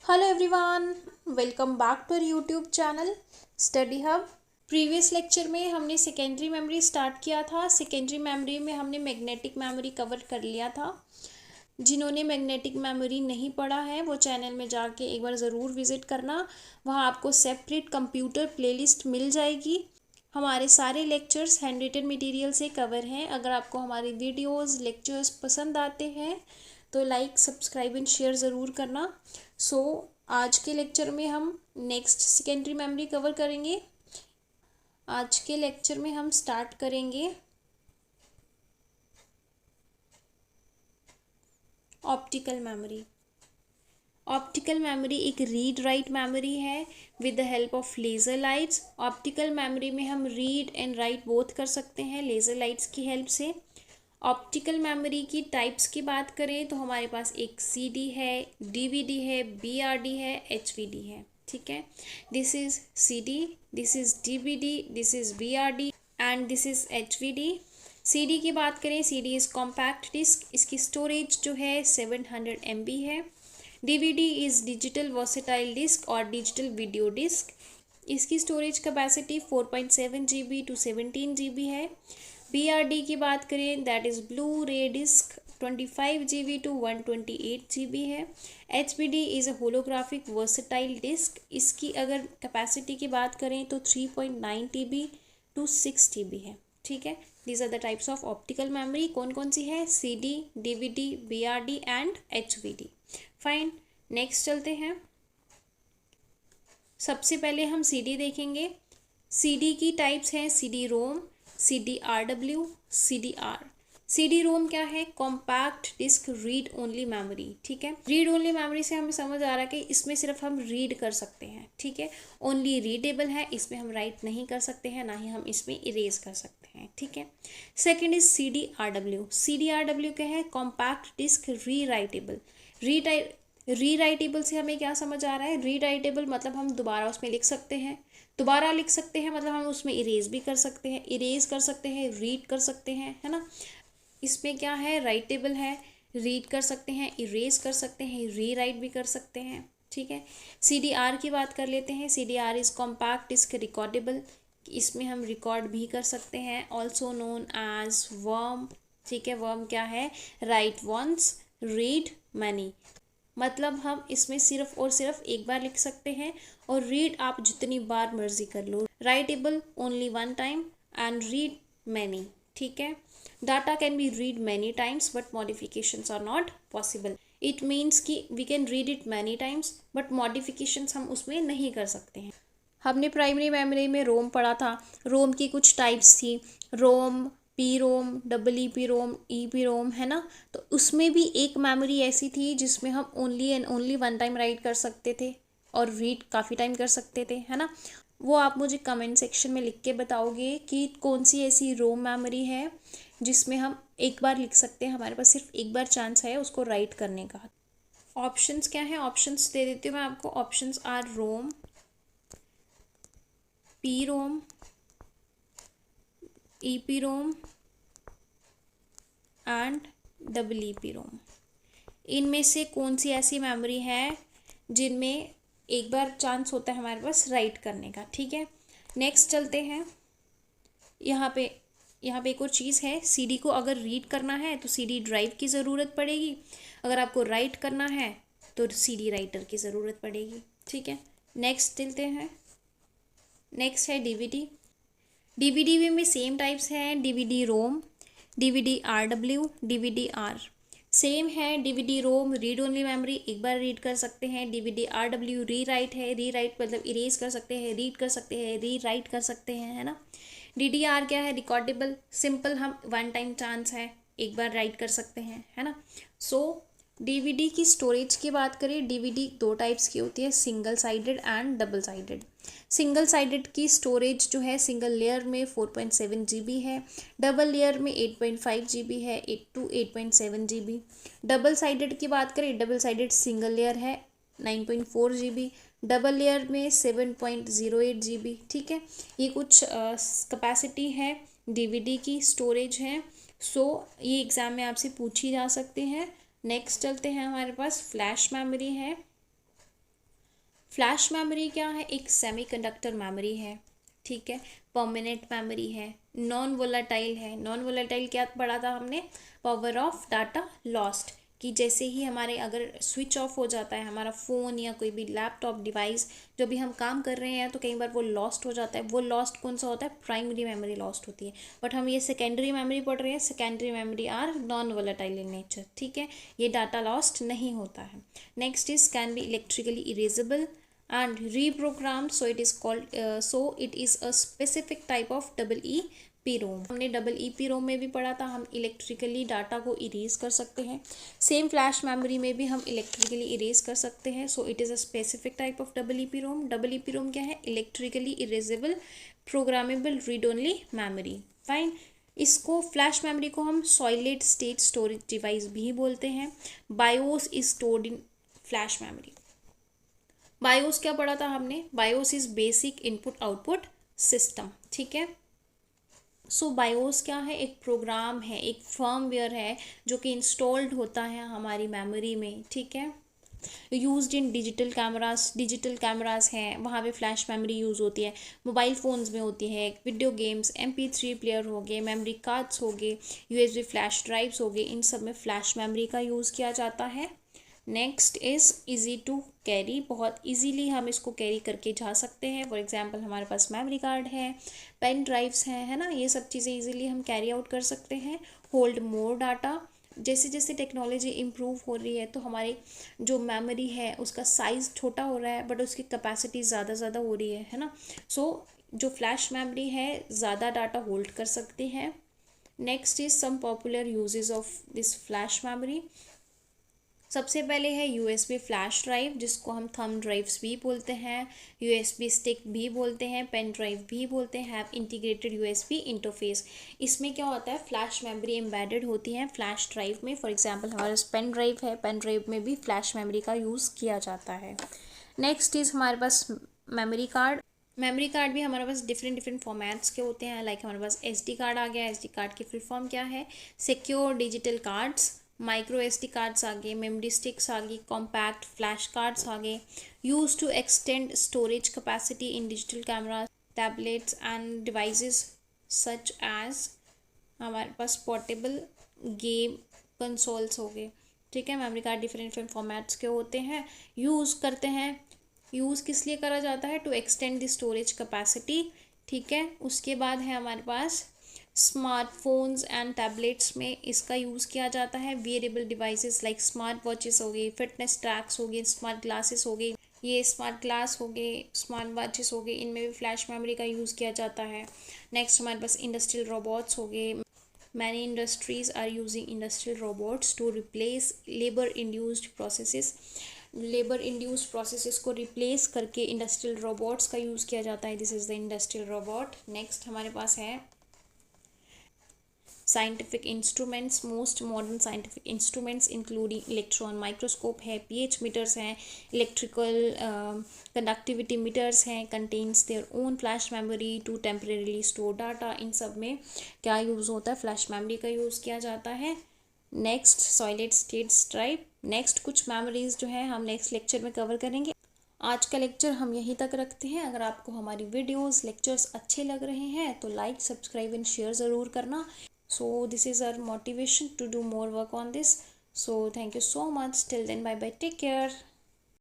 Hello everyone, welcome back to YouTube channel study hub. Previous lecture में हमने secondary memory start किया था। Secondary memory में हमने मैग्नेटिक मेमोरी कवर कर लिया था। जिन्होंने मैग्नेटिक मेमोरी नहीं पढ़ा है वो चैनल में जाके एक बार ज़रूर विज़िट करना। वहाँ आपको सेपरेट कंप्यूटर प्लेलिस्ट मिल जाएगी। हमारे सारे लेक्चर्स हैंड रिटन मटेरियल से कवर हैं। अगर आपको हमारी वीडियोस लेक्चर्स पसंद आते हैं तो लाइक सब्सक्राइब एंड शेयर ज़रूर करना। आज के लेक्चर में हम नेक्स्ट सेकेंडरी मेमोरी कवर करेंगे। आज के लेक्चर में हम स्टार्ट करेंगे ऑप्टिकल मेमोरी। ऑप्टिकल मेमोरी एक रीड राइट मेमोरी है with the help of laser lights. Optical memory में हम रीड एंड राइट बोथ कर सकते हैं लेज़र लाइट्स की हेल्प से। ऑप्टिकल मेमोरी की टाइप्स की बात करें तो हमारे पास एक सीडी है, डीवीडी है, बीआरडी है, एचवीडी है। ठीक है, this is CD, this is DVD, this is BRD and this is HVD. CD की बात करें, सीडी इज कॉम्पैक्ट डिस्क, इसकी स्टोरेज जो है 700 MB है। DVD is digital versatile disc और डिजिटल वीडियो डिस्क, इसकी storage capacity 4.7 GB to 17 GB है। बीआरडी की बात करें that is Blu-ray disc 25 GB to 128 GB है। HVD is a holographic versatile disc, इसकी अगर कैपेसिटी की बात करें तो 3.9 TB to 6 TB है। ठीक है, these are the types of optical memory. कौन कौन सी है? CD, DVD, BRD and HVD. Fine, next चलते हैं। सबसे पहले हम सीडी देखेंगे। सीडी की टाइप्स हैं CD ROM, CD RW, CD R. CD ROM क्या है? Compact disc read only memory. ठीक है, रीड ओनली मेमोरी से हमें समझ आ रहा है कि इसमें सिर्फ हम रीड कर सकते हैं। ठीक है, ओनली रीडेबल है, इसमें हम राइट नहीं कर सकते हैं, ना ही हम इसमें इरेज कर सकते हैं। ठीक है, second is CD RW. CD RW क्या है? Compact disc rewritable. Rewritable से हमें क्या समझ आ रहा है? री राइटेबल मतलब हम दोबारा उसमें लिख सकते हैं, दोबारा लिख सकते हैं मतलब हम उसमें इरेज भी कर सकते हैं, इरेज कर सकते हैं, रीड कर सकते हैं, है ना। इसमें क्या है? राइटेबल है, रीड कर सकते हैं, इरेज कर सकते हैं, री राइट भी कर सकते हैं। ठीक है, CDR की बात कर लेते हैं। CDR is compact disc recordable, इसमें हम रिकॉर्ड भी कर सकते हैं। Also known as WORM. ठीक है, वर्म क्या है? राइट वंस, रीड मैनी, मतलब हम इसमें सिर्फ और सिर्फ एक बार लिख सकते हैं और रीड आप जितनी बार मर्जी कर लो। Writable only one time and read many. ठीक है, data can be read many times but modifications are not possible. It means कि we can read it many times but modifications हम उसमें नहीं कर सकते हैं। हमने प्राइमरी मेमोरी में रोम पढ़ा था। रोम की कुछ टाइप्स थी, ROM, P ROM, double E P ROM, E P ROM, है ना। तो उसमें भी एक मेमोरी ऐसी थी जिसमें हम only and only one time right कर सकते थे और रीड काफ़ी टाइम कर सकते थे, है ना। वो आप मुझे कमेंट सेक्शन में लिख के बताओगे कि कौन सी ऐसी रोम मेमोरी है जिसमें हम एक बार लिख सकते हैं, हमारे पास सिर्फ एक बार चांस है उसको राइट करने का। ऑप्शंस क्या है? ऑप्शंस दे देती हूँ मैं आपको। Options are ROM, P ROM, EP ROM and double EP ROM. इनमें से कौन सी ऐसी मेमोरी है जिनमें एक बार चांस होता है हमारे पास राइट करने का? ठीक है, नेक्स्ट चलते हैं। यहाँ पे एक और चीज़ है, सीडी को अगर रीड करना है तो सीडी ड्राइव की ज़रूरत पड़ेगी, अगर आपको राइट करना है तो सीडी राइटर की ज़रूरत पड़ेगी। ठीक है, नेक्स्ट चलते हैं। नेक्स्ट है डीवीडी। डीवीडी में सेम टाइप्स हैं, DVD ROM, DVD RW, DVD R. Same है, DVD ROM read only memory, एक बार रीड कर सकते हैं। डीवीडी आरडब्ल्यू री राइट है, री राइट मतलब इरेज कर सकते हैं, रीड कर सकते हैं, री राइट कर सकते हैं, है ना। डीडीआर क्या है? रिकॉर्डेबल, सिंपल, हम वन टाइम चांस है, एक बार राइट कर सकते हैं, है ना। सो डीवीडी की स्टोरेज की बात करें, डीवीडी दो टाइप्स की होती है, single sided and double sided. Single sided की स्टोरेज जो है सिंगल लेयर में 4.7 GB है, डबल लेयर में 8.5 GB है, 8 to 8.7 GB। डबल साइडेड की बात करें, डबल साइडेड सिंगल लेयर है 9.4 GB, डबल लेयर में 7.08 GB। ठीक है, ये कुछ कैपेसिटी है डीवीडी की, स्टोरेज है। सो ये एग्ज़ाम में आपसे पूछी जा सकते हैं। नेक्स्ट चलते हैं, हमारे पास फ्लैश मेमोरी है। फ्लैश मेमोरी क्या है, एक सेमीकंडक्टर मेमोरी है, ठीक है, परमानेंट मेमोरी है, नॉन वोलेटाइल है। नॉन वोलेटाइल क्या पढ़ा था हमने, पावर ऑफ डाटा लॉस्ट, कि जैसे ही हमारे अगर स्विच ऑफ हो जाता है हमारा फ़ोन या कोई भी लैपटॉप डिवाइस, जो भी हम काम कर रहे हैं तो कई बार वो लॉस्ट हो जाता है। वो लॉस्ट कौन सा होता है, प्राइमरी मेमोरी लॉस्ट होती है। बट हम ये सेकेंडरी मेमोरी पढ़ रहे हैं, secondary memory are non volatile in nature, ठीक है, ये डाटा लॉस्ट नहीं होता है। Next is can be electrically erasable and reprogrammed, so it is a specific type of EEPROM। हमने EEPROM में भी पढ़ा था, हम इलेक्ट्रिकली डाटा को इरेज कर सकते हैं। सेम फ्लैश मेमोरी में भी हम इलेक्ट्रिकली इरेज कर सकते हैं, so it is a specific type of EEPROM। EEPROM क्या है, electrically erasable programmable read only memory. Fine, इसको फ्लैश मेमोरी को हम सॉलिड स्टेट स्टोरेज डिवाइस भी बोलते हैं। BIOS is stored in flash memory. BIOS क्या पढ़ा था हमने, BIOS is basic input output system, ठीक है। सो बायोस क्या है, एक प्रोग्राम है, एक फर्मवेयर है जो कि इंस्टॉल्ड होता है हमारी मेमोरी में, ठीक है। यूज्ड इन डिजिटल कैमरास हैं, वहाँ पे फ्लैश मेमोरी यूज़ होती है। मोबाइल फ़ोन्स में होती है, वीडियो गेम्स, MP3 प्लेयर हो गए, मेमोरी कार्ड्स हो गए, USB फ्लैश ड्राइव्स हो गए, इन सब में फ्लैश मेमोरी का यूज़ किया जाता है। Next is easy to carry, बहुत इजीली हम इसको कैरी करके जा सकते हैं। फॉर एग्जांपल हमारे पास मेमोरी कार्ड है, पेन ड्राइव्स हैं, है ना, ये सब चीज़ें इजीली हम कैरी आउट कर सकते हैं। होल्ड मोर डाटा, जैसे जैसे टेक्नोलॉजी इम्प्रूव हो रही है तो हमारी जो मेमोरी है उसका साइज़ छोटा हो रहा है बट उसकी कैपेसिटी ज़्यादा हो रही है ना। सो जो फ्लैश मेमोरी है ज़्यादा डाटा होल्ड कर सकती है। Next is some popular uses of this flash memory. सबसे पहले है USB फ्लैश ड्राइव, जिसको हम थंब ड्राइव्स भी बोलते हैं, USB स्टिक भी बोलते हैं, पेन ड्राइव भी बोलते हैं, हैव इंटीग्रेटेड USB इंटरफेस। इसमें क्या होता है, फ्लैश मेमोरी एम्बेडेड होती है फ्लैश ड्राइव में। फॉर एग्जांपल हमारे पास पेन ड्राइव है, पेन ड्राइव में भी फ्लैश मेमोरी का यूज़ किया जाता है। नेक्स्ट इज़ हमारे पास मेमोरी कार्ड। मेमोरी कार्ड भी हमारे पास डिफरेंट फॉर्मेट्स के होते हैं। लाइक हमारे पास SD कार्ड आ गया, SD कार्ड की फुल फॉर्म क्या है, secure digital cards. Micro SD cards आ गए, मेमोरी स्टिक्स आ गई, कॉम्पैक्ट फ्लैश कार्ड्स आ गए। Use to extend storage capacity in digital camera, tablets and devices such as, हमारे पास पोर्टेबल गेम कंसोल्स हो गए, ठीक है। मेमोरी कार्ड डिफरेंट फॉर्मेट्स के होते हैं, यूज़ करते हैं। यूज़ किस लिए करा जाता है, to extend the storage capacity, ठीक है। उसके बाद है हमारे पास स्मार्टफोन्स एंड टैबलेट्स में इसका यूज़ किया जाता है। Variable devices like smart watches हो गई, फिटनेस ट्रैक्स हो गए, स्मार्ट ग्लासेस हो गई, ये स्मार्ट ग्लास हो गए, स्मार्ट वॉचेस हो गए, इनमें भी फ्लैश मेमोरी का यूज़ किया जाता है। नेक्स्ट हमारे पास इंडस्ट्रियल रोबोट्स हो गए। Many industries are using industrial robots to replace labor-induced processes. Labour induced processes को replace करके इंडस्ट्रियल रोबोट्स का यूज़ किया जाता है। This is the industrial robot. Next हमारे पास है scientific instruments. Most modern scientific instruments including electron microscope है, pH मीटर्स हैं, इलेक्ट्रिकल कंडक्टिविटी मीटर्स हैं, contains their own flash memory to temporarily store data. इन सब में क्या यूज़ होता है, फ्लैश मेमोरी का यूज़ किया जाता है। Next solid state drive. Next कुछ मेमोरीज जो है हम नेक्स्ट लेक्चर में कवर करेंगे। आज का लेक्चर हम यहीं तक रखते हैं। अगर आपको हमारी वीडियोस लेक्चर्स अच्छे लग रहे हैं तो लाइक, सब्सक्राइब एंड शेयर ज़रूर करना। So this is our motivation to do more work on this. So thank you so much. Till then, bye bye, take care.